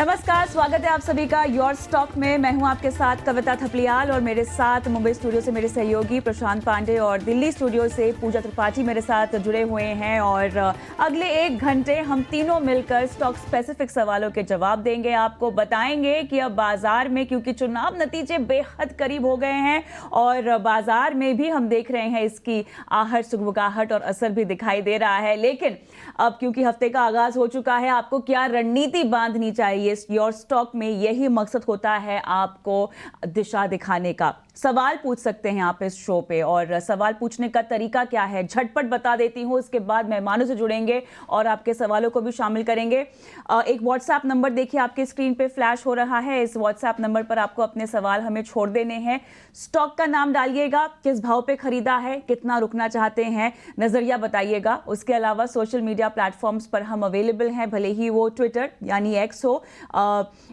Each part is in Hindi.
नमस्कार, स्वागत है आप सभी का योर स्टॉक में। मैं हूं आपके साथ कविता थपलियाल और मेरे साथ मुंबई स्टूडियो से मेरे सहयोगी प्रशांत पांडे और दिल्ली स्टूडियो से पूजा त्रिपाठी मेरे साथ जुड़े हुए हैं। और अगले 1 घंटे हम तीनों मिलकर स्टॉक स्पेसिफिक सवालों के जवाब देंगे, आपको बताएंगे कि अब बाजार में, क्योंकि चुनाव नतीजे बेहद करीब हो गए हैं और बाजार में भी हम देख रहे हैं इसकी आहट, सुगबुगाहट और असर भी दिखाई दे रहा है। लेकिन अब क्योंकि हफ्ते का आगाज हो चुका है, आपको क्या रणनीति बांधनी चाहिए योर स्टॉक में, यही मकसद होता है आपको दिशा दिखाने का। सवाल पूछ सकते हैं आप इस शो पे, और सवाल पूछने का तरीका क्या है झटपट बता देती हूं, इसके बाद मेहमानों से जुड़ेंगे और आपके सवालों को भी शामिल करेंगे। एक व्हाट्सएप नंबर देखिए आपके स्क्रीन पे फ्लैश हो रहा है, इस व्हाट्सएप नंबर पर आपको अपने सवाल हमें छोड़ देने हैं। स्टॉक का नाम डालिएगा, किस भाव पे खरीदा है, कितना रुकना चाहते हैं, नजरिया बताइएगा। उसके अलावा सोशल मीडिया प्लेटफॉर्म्स पर हम अवेलेबल हैं, भले ही वो ट्विटर यानी एक्स हो,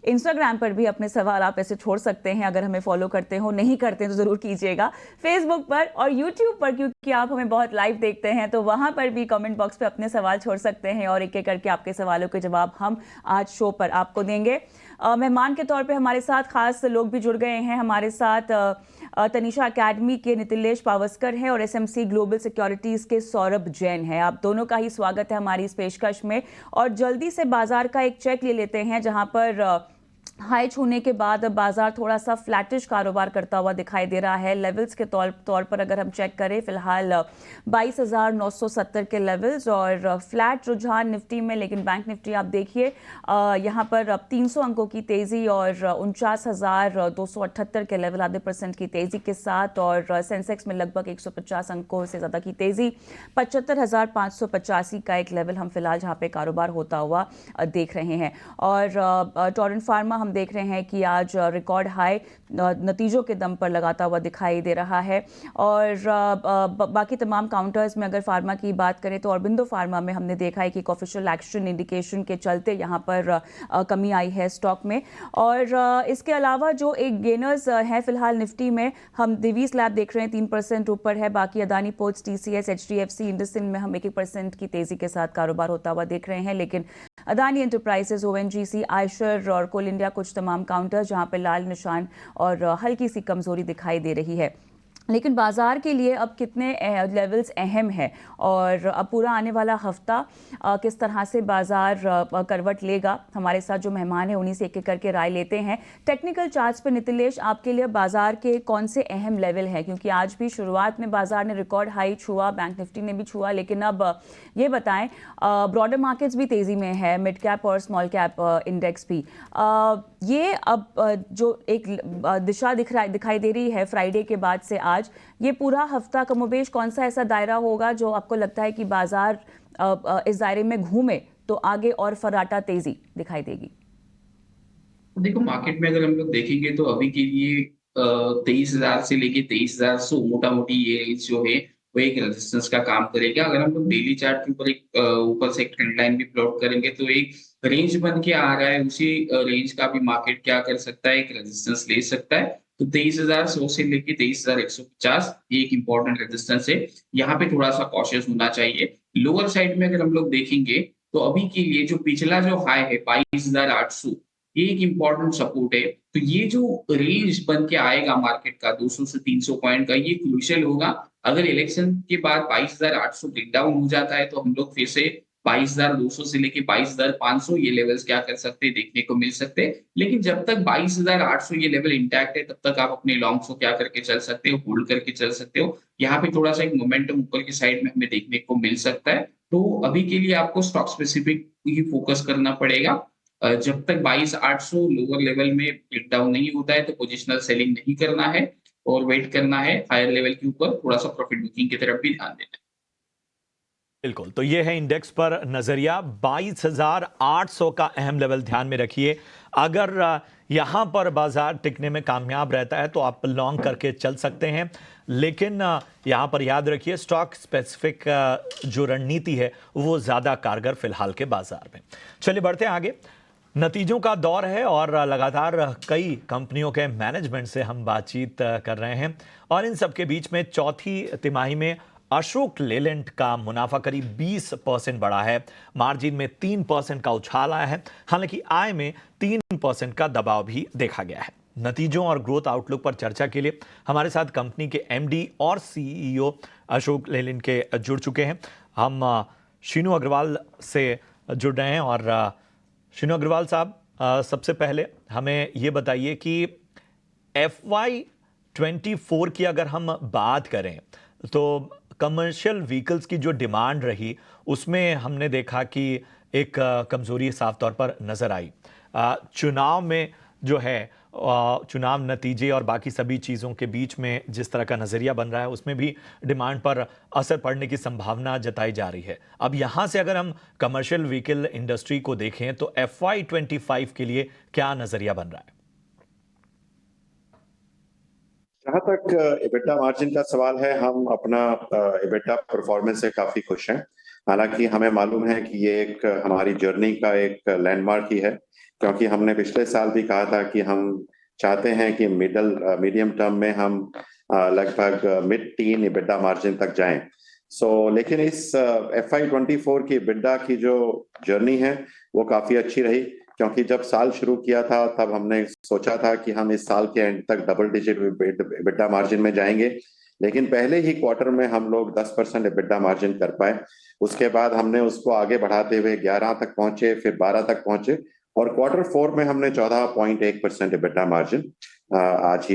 इंस्टाग्राम पर भी अपने सवाल आप ऐसे छोड़ सकते हैं अगर हमें फॉलो करते हो, नहीं करते हैं तो जरूर कीजिएगा। फेसबुक पर और यूट्यूब पर, क्योंकि आप हमें बहुत लाइव देखते हैं, तो वहां पर भी कमेंट बॉक्स पे अपने सवाल छोड़ सकते हैं और एक एक करके आपके सवालों के जवाब हम आज शो पर आपको देंगे। मेहमान के तौर पे हमारे साथ खास लोग भी जुड़ गए हैं। हमारे साथ तनिषा अकेडमी के नितिलेश पावस्कर हैं और एसएमसी ग्लोबल सिक्योरिटीज के सौरभ जैन हैं। आप दोनों का ही स्वागत है हमारी इस पेशकश में। और जल्दी से बाजार का एक चेक ले लेते हैं, जहां पर हाई छूने के बाद अब बाजार थोड़ा सा फ्लैटिश कारोबार करता हुआ दिखाई दे रहा है। लेवल्स के तौर पर अगर हम चेक करें, फिलहाल 22,970 के लेवल्स और फ्लैट रुझान निफ्टी में। लेकिन बैंक निफ्टी आप देखिए, यहां पर अब 300 अंकों की तेजी और 49,278 के लेवल, आधे % की तेजी के साथ। और सेंसेक्स में लगभग 150 अंकों से ज्यादा की तेजी, 75,585 का एक लेवल हम फिलहाल जहां पे कारोबार होता हुआ देख रहे हैं। और टोरेंट फार्मा हम देख रहे हैं कि आज रिकॉर्ड हाई नतीजों के दम पर लगाता हुआ दिखाई दे रहा है। और बाकी तमाम काउंटर्स में अगर फार्मा की बात करें तो ऑरबिंदो फार्मा में हमने देखा है कि ऑफिशियल एक्शन इंडिकेशन के चलते यहाँ पर कमी आई है स्टॉक में। और इसके अलावा जो एक गेनर्स हैं फिलहाल निफ्टी में, हम दिवीज लैब देख रहे हैं 3% ऊपर है। बाकी Adani ports, TCS, HDFC, IndusInd में हम 1% की तेजी के साथ कारोबार होता हुआ देख रहे हैं। लेकिन अदानी एंटरप्राइजेस, ओएनजीसी, आयशर और कोल इंडिया कुछ तमाम काउंटर जहां पे लाल निशान और हल्की सी कमजोरी दिखाई दे रही है। लेकिन बाजार के लिए अब कितने लेवल्स अहम है और अब पूरा आने वाला हफ्ता किस तरह से बाजार करवट लेगा, हमारे साथ जो मेहमान हैं उन्हीं से एक एक करके राय लेते हैं। टेक्निकल चार्ट्स पे नितिलेश, आपके लिए बाजार के कौन से अहम लेवल हैं, क्योंकि आज भी शुरुआत में बाजार ने रिकॉर्ड हाई छुआ, बैंक निफ्टी ने भी छुआ, लेकिन अब ये बताएं, ब्रॉडर मार्केट्स भी तेजी में है, मिड कैप और स्मॉल कैप इंडेक्स भी। ये अब जो एक दिशा दिखाई दे रही है फ्राइडे के बाद से आज, ये पूरा हफ्ता कमोबेश कौन सा ऐसा दायरा होगा जो आपको लगता है कि बाजार इस दायरे में घूमे तो आगे और फराटा तेजी दिखाई देगी? देखो, मार्केट में अगर हम लोग देखेंगे तो अभी के लिए 23,000 से लेके 23,100 मोटा मोटी ये रेंज जो है वो एक रेजिस्टेंस का काम करेगा। अगर हम लोग डेली चार्ट के ऊपर एक ऊपर से एक ट्रेंड लाइन भी प्लॉट करेंगे तो एक रेंज बन के आ रहा है। उसी रेंज का भी मार्केट क्या कर सकता है, एक रेजिस्टेंस ले सकता है। तो 23,100 से लेके 23,150 ये एक इंपॉर्टेंट रेजिस्टेंस है। यहाँ पे थोड़ा सा कॉशियस होना चाहिए। लोअर साइड में अगर हम लोग देखेंगे तो अभी के लिए जो पिछला जो हाई है 22,800, ये एक इम्पोर्टेंट सपोर्ट है। तो ये जो रेंज बन के आएगा मार्केट का 200 से 300 पॉइंट का, ये क्रूशियल होगा। अगर इलेक्शन के बाद 22,800 ब्रेक डाउन हो जाता है तो हम लोग फिर से 22,200 से लेके 22,500 ये लेवल्स क्या कर सकते हैं, देखने को मिल सकते हैं। लेकिन जब तक 22,800 ये लेवल इंटैक्ट है तब तक आप अपने लॉन्ग्स को क्या करके चल सकते हो, होल्ड करके चल सकते हो। यहाँ पे थोड़ा सा एक मोमेंटम ऊपर की साइड में हमें देखने को मिल सकता है। तो अभी के लिए आपको स्टॉक स्पेसिफिक ही फोकस करना पड़ेगा। जब तक 22,800 लोअर लेवल में ब्रेक डाउन नहीं होता है तो पोजिशनल सेलिंग नहीं करना है और वेट करना है हायर लेवल के ऊपर, थोड़ा सा प्रॉफिट बुकिंग की तरफ भी ध्यान देना है। बिल्कुल, तो ये है इंडेक्स पर नजरिया। 22,800 का अहम लेवल ध्यान में रखिए। अगर यहां पर बाजार टिकने में कामयाब रहता है तो आप लॉन्ग करके चल सकते हैं। लेकिन यहां पर याद रखिए, स्टॉक स्पेसिफिक जो रणनीति है वो ज्यादा कारगर फिलहाल के बाजार में। चलिए बढ़ते हैं आगे। नतीजों का दौर है और लगातार कई कंपनियों के मैनेजमेंट से हम बातचीत कर रहे हैं और इन सब के बीच में चौथी तिमाही में अशोक लेलैंड का मुनाफा करीब 20% बढ़ा है, मार्जिन में 3% का उछाल आया है, हालांकि आय में 3% का दबाव भी देखा गया है। नतीजों और ग्रोथ आउटलुक पर चर्चा के लिए हमारे साथ कंपनी के एमडी और सीईओ अशोक लेलैंड के जुड़ चुके हैं। हम शीनू अग्रवाल से जुड़ रहे हैं। और शीनू अग्रवाल साहब, सबसे पहले हमें ये बताइए कि FY24 की अगर हम बात करें तो कमर्शियल व्हीकल्स की जो डिमांड रही उसमें हमने देखा कि एक कमजोरी साफ तौर पर नजर आई। चुनाव में जो है, चुनाव नतीजे और बाकी सभी चीज़ों के बीच में जिस तरह का नज़रिया बन रहा है उसमें भी डिमांड पर असर पड़ने की संभावना जताई जा रही है। अब यहाँ से अगर हम कमर्शियल व्हीकल इंडस्ट्री को देखें तो FY25 के लिए क्या नज़रिया बन रहा है? जहाँ तक EBITDA मार्जिन का सवाल है, हम अपना EBITDA परफॉर्मेंस से काफी खुश हैं। हालांकि हमें मालूम है कि ये एक हमारी जर्नी का एक लैंडमार्क ही है, क्योंकि हमने पिछले साल भी कहा था कि हम चाहते हैं कि मीडियम टर्म में हम लगभग मिड टीन EBITDA मार्जिन तक जाएं। लेकिन इस FY24 की EBITDA की जो जर्नी है वो काफी अच्छी रही, क्योंकि जब साल शुरू किया था तब हमने सोचा था कि हम इस साल के एंड तक डबल डिजिट EBITDA मार्जिन में जाएंगे, लेकिन पहले ही क्वार्टर में हम लोग 10% EBITDA मार्जिन कर पाए। उसके बाद हमने उसको आगे बढ़ाते हुए 11 तक पहुंचे, फिर 12 तक पहुंचे, और क्वार्टर 4 में हमने 14.1% EBITDA मार्जिन आज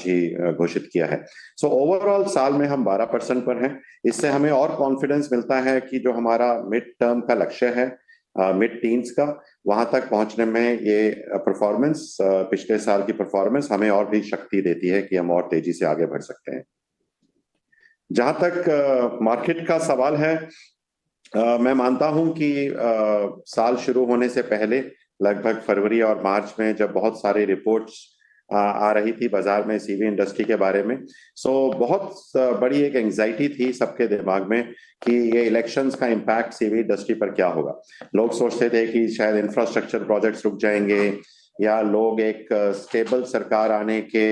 ही घोषित किया है। ओवरऑल साल में हम 12% पर हैं। इससे हमें और कॉन्फिडेंस मिलता है कि जो हमारा मिड टर्म का लक्ष्य है, मिड टीन्स का, वहां तक पहुंचने में ये परफॉर्मेंस, पिछले साल की परफॉर्मेंस हमें और भी शक्ति देती है कि हम और तेजी से आगे बढ़ सकते हैं। जहां तक मार्केट का सवाल है, मैं मानता हूं कि साल शुरू होने से पहले लगभग फरवरी और मार्च में जब बहुत सारी रिपोर्ट्स आ रही थी बाजार में सीवी इंडस्ट्री के बारे में, बहुत बड़ी एक एंजाइटी थी सबके दिमाग में कि ये इलेक्शंस का इम्पैक्ट सीवी इंडस्ट्री पर क्या होगा। लोग सोचते थे कि शायद इंफ्रास्ट्रक्चर प्रोजेक्ट्स रुक जाएंगे, या लोग एक स्टेबल सरकार आने के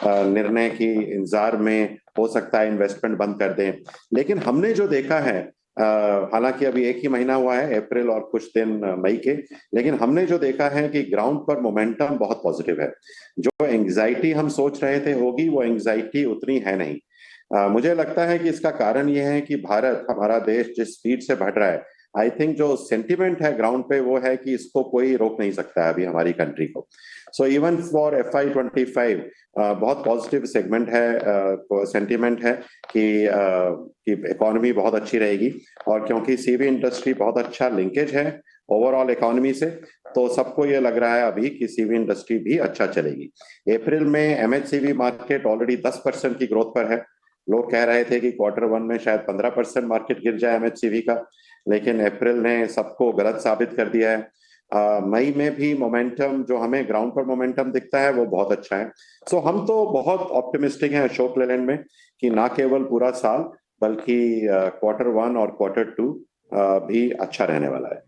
निर्णय की इंतजार में हो सकता है इन्वेस्टमेंट बंद कर दें। लेकिन हमने जो देखा है, हालांकि अभी एक ही महीना हुआ है, अप्रैल और कुछ दिन मई के, लेकिन हमने जो देखा है कि ग्राउंड पर मोमेंटम बहुत पॉजिटिव है। जो एंग्जाइटी हम सोच रहे थे होगी, वो एंग्जाइटी उतनी है नहीं। मुझे लगता है कि इसका कारण ये है कि भारत, हमारा देश जिस स्पीड से बढ़ रहा है, आई थिंक जो सेंटिमेंट है ग्राउंड पे वो है कि इसको कोई रोक नहीं सकता है अभी हमारी कंट्री को। इवन फॉर FY25 बहुत पॉजिटिव सेगमेंट है, सेंटिमेंट है कि इकोनॉमी बहुत अच्छी रहेगी, और क्योंकि सीवी इंडस्ट्री बहुत अच्छा लिंकेज है ओवरऑल इकोनॉमी से, तो सबको ये लग रहा है अभी कि सीवी इंडस्ट्री भी अच्छा चलेगी। अप्रैल में MHCV मार्केट ऑलरेडी 10% की ग्रोथ पर है। लोग कह रहे थे कि क्वार्टर 1 में शायद 15% मार्केट गिर जाए MHCV का, लेकिन अप्रैल ने सबको गलत साबित कर दिया है। मई में भी मोमेंटम, जो हमें ग्राउंड पर मोमेंटम दिखता है, वो बहुत अच्छा है। हम तो बहुत ऑप्टिमिस्टिक हैं अशोक लेलैंड में कि ना केवल पूरा साल बल्कि क्वार्टर 1 और क्वार्टर 2 भी अच्छा रहने वाला है।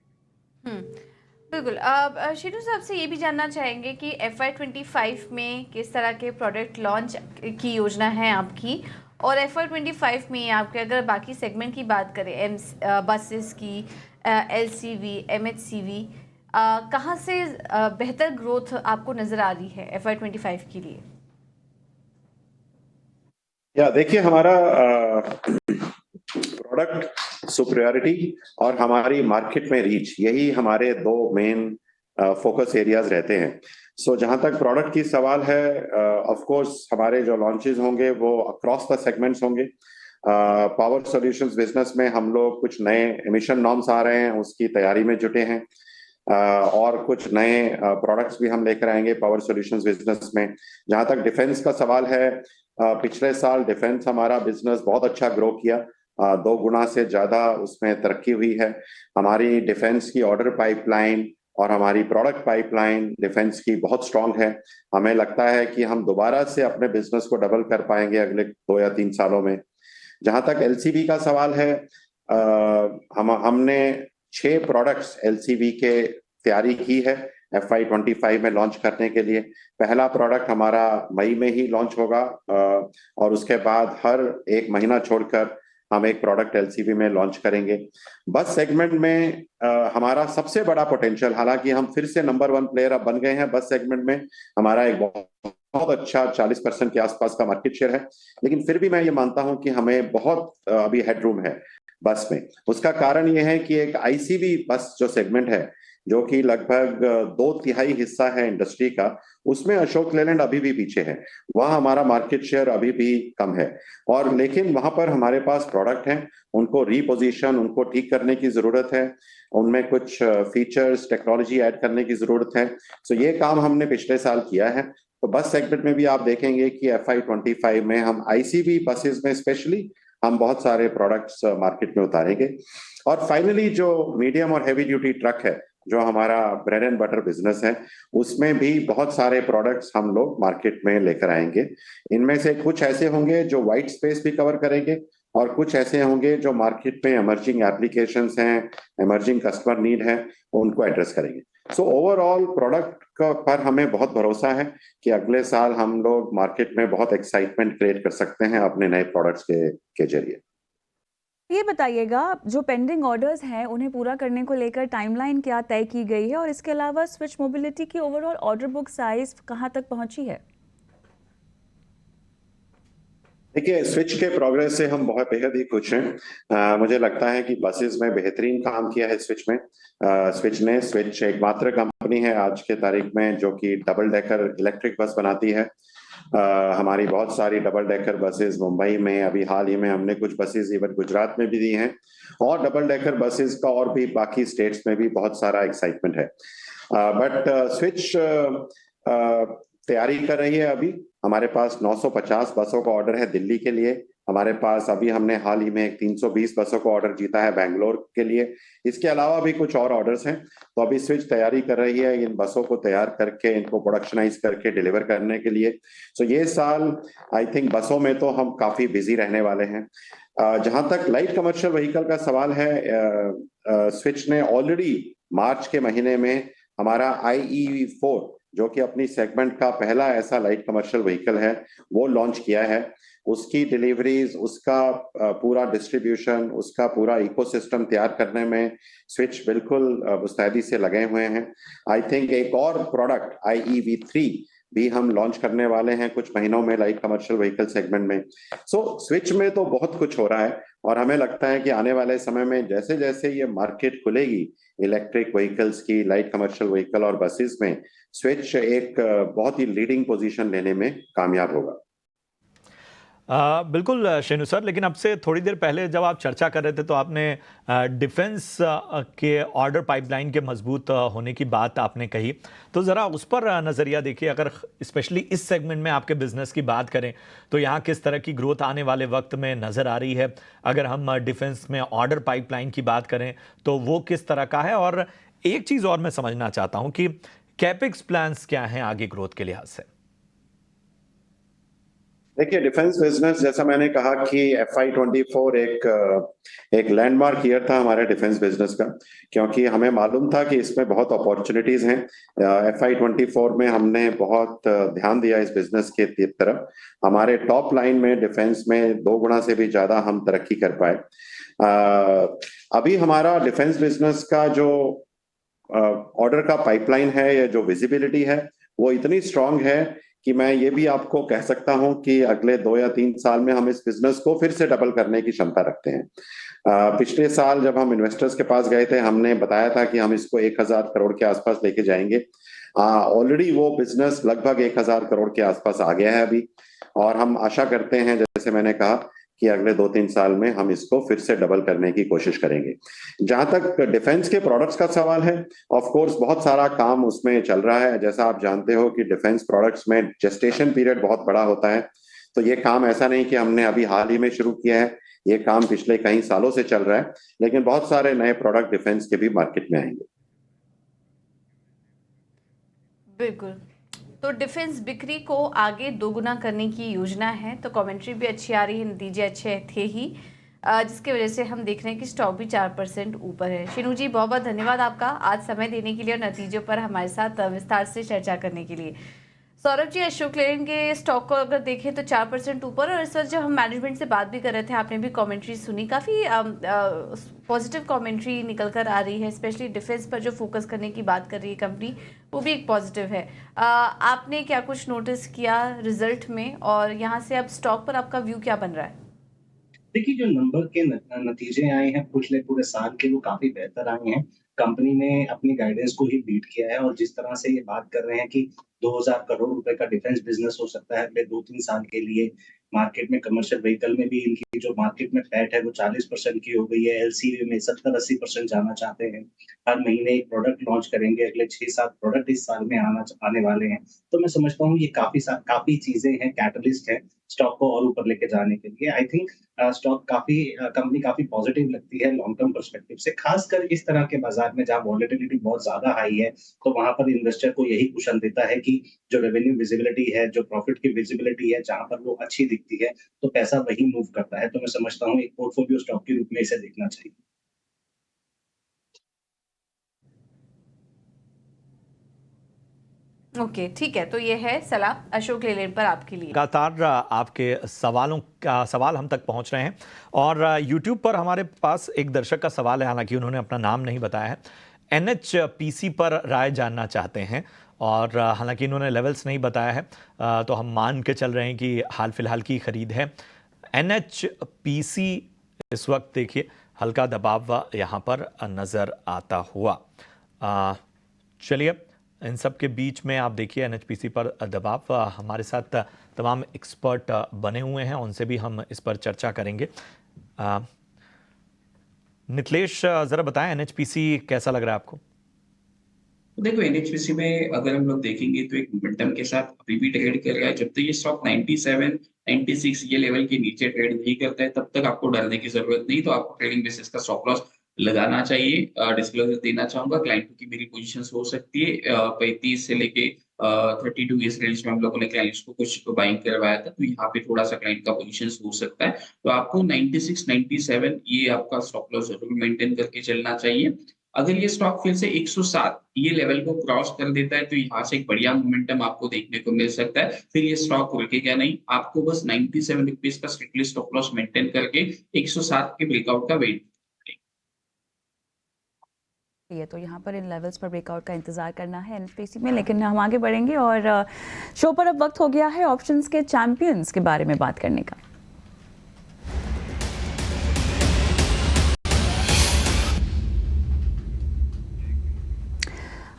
बिल्कुल। अब शीनू साहब से ये भी जानना चाहेंगे कि FY25 में किस तरह के प्रोडक्ट लॉन्च की योजना है आपकी, और FY25 में आपके अगर बाकी सेगमेंट की बात करें, बसेस की, LCV, MHCV, कहाँ से बेहतर ग्रोथ आपको नजर आ रही है FY25 के लिए? देखिए, हमारा प्रोडक्ट सुपीरियरिटी और हमारी मार्केट में रीच, यही हमारे दो मेन फोकस एरियाज रहते हैं। जहां तक प्रोडक्ट की सवाल है, ऑफ कोर्स हमारे जो लॉन्चेस होंगे वो अक्रॉस द सेगमेंट्स होंगे। पावर सॉल्यूशंस बिजनेस में हम लोग कुछ नए एमिशन नॉर्म्स आ रहे हैं, उसकी तैयारी में जुटे हैं, और कुछ नए प्रोडक्ट्स भी हम लेकर आएंगे पावर सॉल्यूशंस बिजनेस में। जहां तक डिफेंस का सवाल है, पिछले साल डिफेंस हमारा बिजनेस बहुत अच्छा ग्रो किया, 2 गुना से ज्यादा उसमें तरक्की हुई है। हमारी डिफेंस की ऑर्डर पाइपलाइन और हमारी प्रोडक्ट पाइपलाइन डिफेंस की बहुत स्ट्रांग है। हमें लगता है कि हम दोबारा से अपने बिजनेस को डबल कर पाएंगे अगले 2 या 3 सालों में। जहां तक LCV का सवाल है, हमने 6 प्रोडक्ट्स LCV के तैयारी की है FY25 में लॉन्च करने के लिए। पहला प्रोडक्ट हमारा मई में ही लॉन्च होगा, और उसके बाद हर 1 महीना छोड़कर हम एक प्रोडक्ट एलसीवी में लॉन्च करेंगे। बस सेगमेंट में हमारा सबसे बड़ा पोटेंशियल, हालांकि हम फिर से नंबर 1 प्लेयर अब बन गए हैं बस सेगमेंट में, हमारा एक बहुत अच्छा 40% के आसपास का मार्केट शेयर है, लेकिन फिर भी मैं ये मानता हूं कि हमें बहुत अभी हेडरूम है बस में। उसका कारण ये है कि एक आईसीवी बस जो सेगमेंट है, जो कि लगभग 2/3 हिस्सा है इंडस्ट्री का, उसमें अशोक लेलैंड अभी भी पीछे है। वहाँ हमारा मार्केट शेयर अभी भी कम है, और लेकिन वहां पर हमारे पास प्रोडक्ट हैं, उनको रीपोजिशन, उनको ठीक करने की जरूरत है, उनमें कुछ फीचर्स टेक्नोलॉजी ऐड करने की जरूरत है। सो ये काम हमने पिछले साल किया है। तो बस सेगमेंट में भी आप देखेंगे कि FY25 में हम आईसीवी बसेस में स्पेशली हम बहुत सारे प्रोडक्ट्स मार्केट में उतारेंगे। और फाइनली जो मीडियम और हैवी ड्यूटी ट्रक है, जो हमारा ब्रेड एंड बटर बिजनेस है, उसमें भी बहुत सारे प्रोडक्ट्स हम लोग मार्केट में लेकर आएंगे। इनमें से कुछ ऐसे होंगे जो व्हाइट स्पेस भी कवर करेंगे, और कुछ ऐसे होंगे जो मार्केट में इमर्जिंग एप्लीकेशंस हैं, इमर्जिंग कस्टमर नीड है, उनको एड्रेस करेंगे। सो ओवरऑल प्रोडक्ट पर हमें बहुत भरोसा है कि अगले साल हम लोग मार्केट में बहुत एक्साइटमेंट क्रिएट कर सकते हैं अपने नए प्रोडक्ट्स के जरिए। ये बताइएगा, जो पेंडिंग ऑर्डर्स हैं उन्हें पूरा करने को लेकर टाइमलाइन क्या तय की गई है, और इसके अलावा स्विच मोबिलिटी की ओवरऑल ऑर्डर बुक साइज कहाँ तक पहुंची है? देखिए, स्विच के प्रोग्रेस से हम बहुत बेहद ही खुश हैं। मुझे लगता है कि बसेस में बेहतरीन काम किया है स्विच में। स्विच एकमात्र कंपनी है आज के तारीख में जो कि डबल डेकर इलेक्ट्रिक बस बनाती है। हमारी बहुत सारी डबल डेकर बसेस मुंबई में, अभी हाल ही में हमने कुछ बसेस इवन गुजरात में भी दी हैं, और डबल डेकर बसेस का और भी बाकी स्टेट्स में भी बहुत सारा एक्साइटमेंट है। बट स्विच तैयारी कर रही है। अभी हमारे पास 950 बसों का ऑर्डर है दिल्ली के लिए। हमारे पास अभी हमने हाल ही में एक 320 बसों का ऑर्डर जीता है बैंगलोर के लिए। इसके अलावा भी कुछ और ऑर्डर्स हैं। तो अभी स्विच तैयारी कर रही है इन बसों को तैयार करके, इनको प्रोडक्शनाइज करके डिलीवर करने के लिए। सो ये साल आई थिंक बसों में तो हम काफी बिजी रहने वाले हैं। जहां तक लाइट कमर्शियल व्हीकल का सवाल है, स्विच ने ऑलरेडी मार्च के महीने में हमारा IE4, जो कि अपनी सेगमेंट का पहला ऐसा लाइट कमर्शियल व्हीकल है, वो लॉन्च किया है। उसकी डिलीवरीज, उसका पूरा डिस्ट्रीब्यूशन, उसका पूरा इकोसिस्टम तैयार करने में स्विच बिल्कुल मुस्तैदी से लगे हुए हैं। आई थिंक एक और प्रोडक्ट IEV3 भी हम लॉन्च करने वाले हैं कुछ महीनों में लाइट कमर्शियल व्हीकल सेगमेंट में। सो स्विच में तो बहुत कुछ हो रहा है, और हमें लगता है कि आने वाले समय में जैसे जैसे ये मार्केट खुलेगी इलेक्ट्रिक व्हीकल्स की, लाइट कमर्शियल व्हीकल और बसेस में, स्विच एक बहुत ही लीडिंग पोजीशन लेने में कामयाब होगा। बिल्कुल शेनु सर, लेकिन अब से थोड़ी देर पहले जब आप चर्चा कर रहे थे तो आपने डिफेंस के ऑर्डर पाइपलाइन के मजबूत होने की बात आपने कही, तो ज़रा उस पर नज़रिया देखिए। अगर स्पेशली इस सेगमेंट में आपके बिजनेस की बात करें तो यहाँ किस तरह की ग्रोथ आने वाले वक्त में नज़र आ रही है? अगर हम डिफेंस में ऑर्डर पाइपलाइन की बात करें तो वो किस तरह का है? और एक चीज़ और मैं समझना चाहता हूँ कि कैपेक्स प्लान्स क्या हैं आगे ग्रोथ के लिहाज से? देखिए, डिफेंस बिजनेस, जैसा मैंने कहा कि FY24 एक लैंडमार्क ईयर था हमारे डिफेंस बिजनेस का, क्योंकि हमें मालूम था कि इसमें बहुत अपॉर्चुनिटीज हैं। FY24 में हमने बहुत ध्यान दिया इस बिजनेस के तरफ। हमारे टॉप लाइन में डिफेंस में 2 गुना से भी ज्यादा हम तरक्की कर पाए। अभी हमारा डिफेंस बिजनेस का जो ऑर्डर का पाइपलाइन है या जो विजिबिलिटी है, वो इतनी स्ट्रांग है कि मैं ये भी आपको कह सकता हूं कि अगले 2 या 3 साल में हम इस बिजनेस को फिर से डबल करने की क्षमता रखते हैं। पिछले साल जब हम इन्वेस्टर्स के पास गए थे, हमने बताया था कि हम इसको 1000 करोड़ के आसपास लेके जाएंगे। ऑलरेडी वो बिजनेस लगभग 1000 करोड़ के आसपास आ गया है अभी, और हम आशा करते हैं, जैसे मैंने कहा, कि अगले 2-3 साल में हम इसको फिर से डबल करने की कोशिश करेंगे। जहां तक डिफेंस के प्रोडक्ट्स का सवाल है, ऑफ कोर्स बहुत सारा काम उसमें चल रहा है। जैसा आप जानते हो कि डिफेंस प्रोडक्ट्स में जेस्टेशन पीरियड बहुत बड़ा होता है, तो ये काम ऐसा नहीं कि हमने अभी हाल ही में शुरू किया है, ये काम पिछले कई सालों से चल रहा है। लेकिन बहुत सारे नए प्रोडक्ट डिफेंस के भी मार्केट में आएंगे। बिल्कुल। तो डिफेंस बिक्री को आगे 2 गुना करने की योजना है, तो कमेंट्री भी अच्छी आ रही है, नतीजे अच्छे थे ही, जिसकी वजह से हम देख रहे हैं कि स्टॉक भी 4% ऊपर है। शेनु जी, बहुत बहुत धन्यवाद आपका आज समय देने के लिए और नतीजों पर हमारे साथ विस्तार से चर्चा करने के लिए। सौरभ जी, अशोक लेलैंड के स्टॉक को अगर देखें तो 4% ऊपर, और इस वक्त जब हम मैनेजमेंट से बात भी कर रहे थे, आपने भी कमेंट्री सुनी, काफ़ी पॉजिटिव कमेंट्री निकल कर आ रही है, स्पेशली डिफेंस पर जो फोकस करने की बात कर रही है कंपनी, वो भी एक पॉजिटिव है। आपने क्या कुछ नोटिस किया रिजल्ट में, और यहाँ से अब स्टॉक पर आपका व्यू क्या बन रहा है? देखिए, जो नंबर के नतीजे आए हैं पिछले पूरे साल के, वो काफ़ी बेहतर आए हैं। कंपनी ने अपनी गाइडेंस को ही बीट किया है, और जिस तरह से ये बात कर रहे हैं कि 2000 करोड़ रुपए का डिफेंस बिज़नेस हो सकता है अगले 2-3 साल के लिए। मार्केट में कमर्शियल व्हीकल में भी इनकी जो मार्केट में फैट है वो 40% की हो गई है। एलसीवी में 70-80% जाना चाहते हैं। हर महीने एक प्रोडक्ट लॉन्च करेंगे, अगले 6-7 प्रोडक्ट इस साल में आने वाले हैं। तो मैं समझता हूँ ये काफ़ी चीज़ें हैं, कैटलिस्ट है स्टॉक को और ऊपर लेके जाने के लिए। आई थिंक स्टॉक कंपनी काफ़ी पॉजिटिव लगती है लॉन्ग टर्म पर्सपेक्टिव से, खासकर इस तरह के बाजार में जहाँ वॉलेटिलिटी बहुत ज़्यादा हाई है, तो वहाँ पर इन्वेस्टर को यही कुशन देता है कि जो रेवेन्यू विजिबिलिटी है, जो प्रॉफिट की विजिबिलिटी है, जहाँ पर वो अच्छी दिखती है, तो पैसा वही मूव करता है। तो मैं समझता हूँ एक पोर्टफोलियो स्टॉक के रूप में इसे देखना चाहिए। ओके, ठीक है, तो ये है सलाह अशोक लेलैंड पर आपके लिए। लगातार आपके सवाल हम तक पहुंच रहे हैं, और YouTube पर हमारे पास एक दर्शक का सवाल है, हालांकि उन्होंने अपना नाम नहीं बताया है। NHPC पर राय जानना चाहते हैं, और हालांकि इन्होंने लेवल्स नहीं बताया है, तो हम मान के चल रहे हैं कि हाल फिलहाल की खरीद है। NHPC इस वक्त देखिए हल्का दबाव यहाँ पर नज़र आता हुआ। चलिए, इन सब के बीच में आप देखिए NHPC पर दबाव, हमारे साथ तमाम एक्सपर्ट बने हुए हैं, उनसे भी हम इस पर चर्चा करेंगे। नितलेश, ज़रा बताएं NHPC कैसा लग रहा है आपको? तो देखो, एनएचपीसी में अगर हम लोग देखेंगे तो एक मोमेंटम के साथ अभी भी ट्रेड कर रहा है। जब तक ये स्टॉक 97, 96 ये लेवल के नीचे ट्रेड नहीं करता है, तब तक आपको डरने की जरूरत नहीं। तो आपको ट्रेडिंग बेसिस का स्टॉप लॉस लगाना चाहिए। डिस्क्लोजर देना चाहूंगा क्लाइंट की, मेरी पोजीशन हो सकती है 35 से लेके 32 इस रेंज में हम लोगों ने क्लाइंट्स को कुछ बाइंग करवाया था, तो यहाँ पे थोड़ा सा क्लाइंट का पोजीशन हो सकता है। तो आपको 96, 97 ये आपका स्टॉप लॉस जरूर मेंटेन करके चलना चाहिए। अगर ये स्टॉक फिर से 107 ये लेवल को क्रॉस कर देता है, तो यहाँ से एक बढ़िया मोमेंटम आपको देखने को मिल सकता है। फिर ये स्टॉक रुकेगा नहीं, आपको बस 97 रुपीज का स्ट्रिक्टली स्टॉप लॉस मेंटेन करके 107 के ब्रेकआउट का वेट। ये तो यहाँ पर इन लेवल्स पर ब्रेकआउट का इंतजार करना है NHPC में, लेकिन हम आगे बढ़ेंगे, और शो पर अब वक्त हो गया है ऑप्शंस के चैंपियंस के बारे में बात करने का।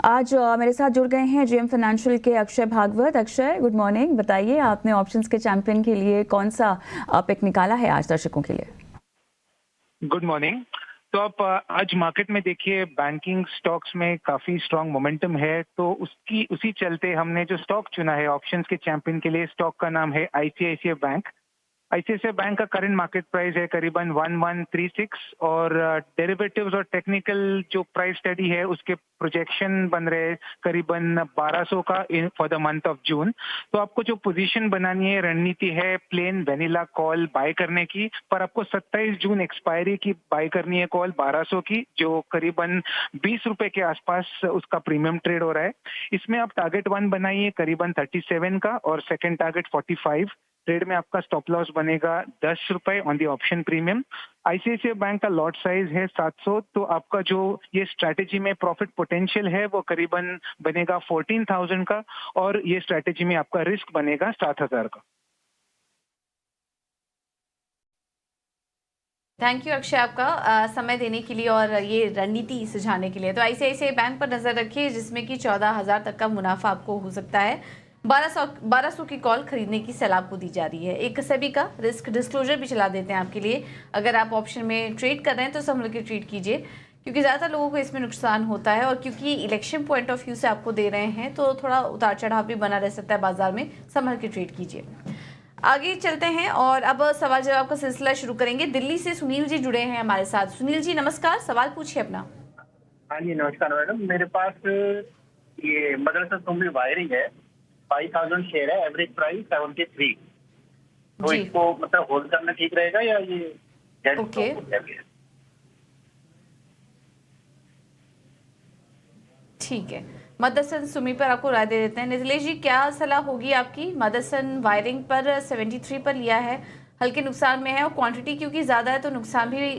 आज मेरे साथ जुड़ गए हैं JM फाइनेंशियल के अक्षय भागवत। Akshay, good morning. बताइए, आपने ऑप्शंस के चैंपियन के लिए कौन सा पिक निकाला है आज दर्शकों के लिए? Good morning. तो आप आज मार्केट में देखिए बैंकिंग स्टॉक्स में काफी स्ट्रांग मोमेंटम है, तो उसी चलते हमने जो स्टॉक चुना है ऑप्शंस के चैंपियन के लिए, स्टॉक का नाम है ICICI बैंक। ICICI बैंक का करंट मार्केट प्राइस है करीबन 1136, और डेरिवेटिव्स और टेक्निकल जो प्राइस स्टडी है उसके प्रोजेक्शन बन रहे करीबन 1200 का for the month of June. तो आपको जो पोजीशन बनानी है, रणनीति है प्लेन वेनिला कॉल बाय करने की, पर आपको 27 जून एक्सपायरी की बाय करनी है कॉल 1200 की, जो करीबन 20 रुपए के आसपास उसका प्रीमियम ट्रेड हो रहा है। इसमें आप टारगेट 1 बनाइए करीबन 37 का, और सेकेंड टारगेट 45। ट्रेड में आपका स्टॉप लॉस बनेगा 10 रुपए on the option premium. ICICI bank का लॉट साइज है 700, तो आपका जो ये स्ट्रैटेजी में प्रॉफिट पोटेंशियल है वो करीबन बनेगा 14,000 का, और ये स्ट्रैटेजी में आपका रिस्क बनेगा 7,000 का। थैंक यू अक्षय, आपका समय देने के लिए और ये रणनीति सुझाने के लिए। तो ICICI बैंक पर नजर रखिए, जिसमें कि 14,000 तक का मुनाफा आपको हो सकता है। 1200 की कॉल खरीदने की सलाह आपको दी जा रही है। एक सेबी का रिस्क डिस्क्लोजर भी चला देते हैं आपके लिए। अगर आप ऑप्शन में ट्रेड कर रहे हैं तो संभल के ट्रेड कीजिए, क्योंकि ज़्यादातर लोगों को इसमें नुकसान होता है, और क्योंकि इलेक्शन पॉइंट ऑफ व्यू से आपको दे रहे हैं तो थोड़ा उतार चढ़ाव भी बना रह सकता है बाजार में, संभल के ट्रेड कीजिए। आगे चलते हैं और अब सवाल जवाब का सिलसिला शुरू करेंगे। दिल्ली से सुनील जी जुड़े हैं हमारे साथ। सुनील जी नमस्कार, सवाल पूछिए अपना। हाँ जी नमस्कार मैडम, मेरे पास ये मदरसा सुम्बी वायरिंग है, 5000 शेयर है, एवरेज प्राइस 73। तो इसको मतलब होल्ड करना ठीक रहेगा या ये ओके ठीक है। मदरसन सुमी पर आपको राय दे देते हैं। नितिलेश जी, क्या सलाह होगी आपकी? मदरसन वायरिंग पर 73 पर लिया है, हल्के नुकसान में है और क्वांटिटी क्योंकि ज़्यादा है तो नुकसान भी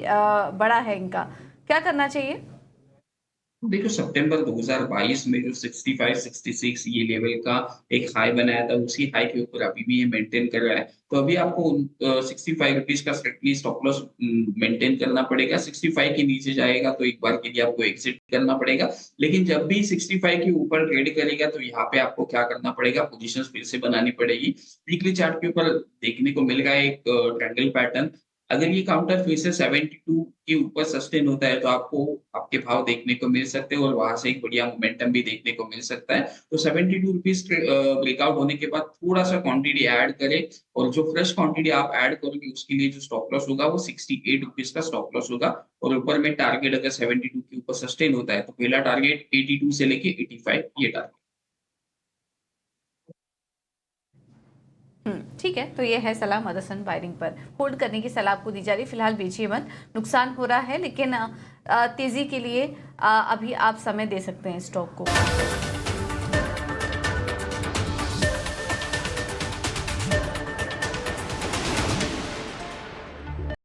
बड़ा है इनका, क्या करना चाहिए? देखो सितंबर 2022 में जो 65-66 ये लेवल का एक हाई बनाया था, उसी हाई के ऊपर अभी भी ये मेंटेन कर रहा है। तो अभी आपको 65 रुपीज का स्ट्रिक्टली स्टॉप लॉस मेंटेन करना पड़ेगा। 65 के नीचे जाएगा तो एक बार के लिए आपको एग्जिट करना पड़ेगा। लेकिन जब भी 65 के ऊपर ट्रेड करेगा तो यहाँ पे आपको क्या करना पड़ेगा, पोजीशंस फिर से बनानी पड़ेगी। वीकली चार्ट के ऊपर देखने को मिल रहा है एक ट्रायंगल पैटर्न। अगर ये काउंटर फिर से 72 के ऊपर सस्टेन होता है तो आपको आपके भाव देखने को मिल सकते हैं और वहां से एक बढ़िया मोमेंटम भी देखने को मिल सकता है। तो 72 रुपीज ब्रेकआउट होने के बाद थोड़ा सा क्वांटिटी ऐड करें और जो फ्रेश क्वांटिटी आप ऐड करोगे उसके लिए जो स्टॉप लॉस होगा वो 68 रुपीज का स्टॉप लॉस होगा। और ऊपर में टारगेट अगर 72 के ऊपर सस्टेन होता है तो पहला टारगेट 82 से लेके 85 ये टारगेट। ठीक है, तो ये है सलाह मदरसन वायरिंग पर। होल्ड करने की सलाह आपको दी जा रही है, फिलहाल बेचिए मत, नुकसान हो रहा है, लेकिन तेजी के लिए अभी आप समय दे सकते हैं स्टॉक को।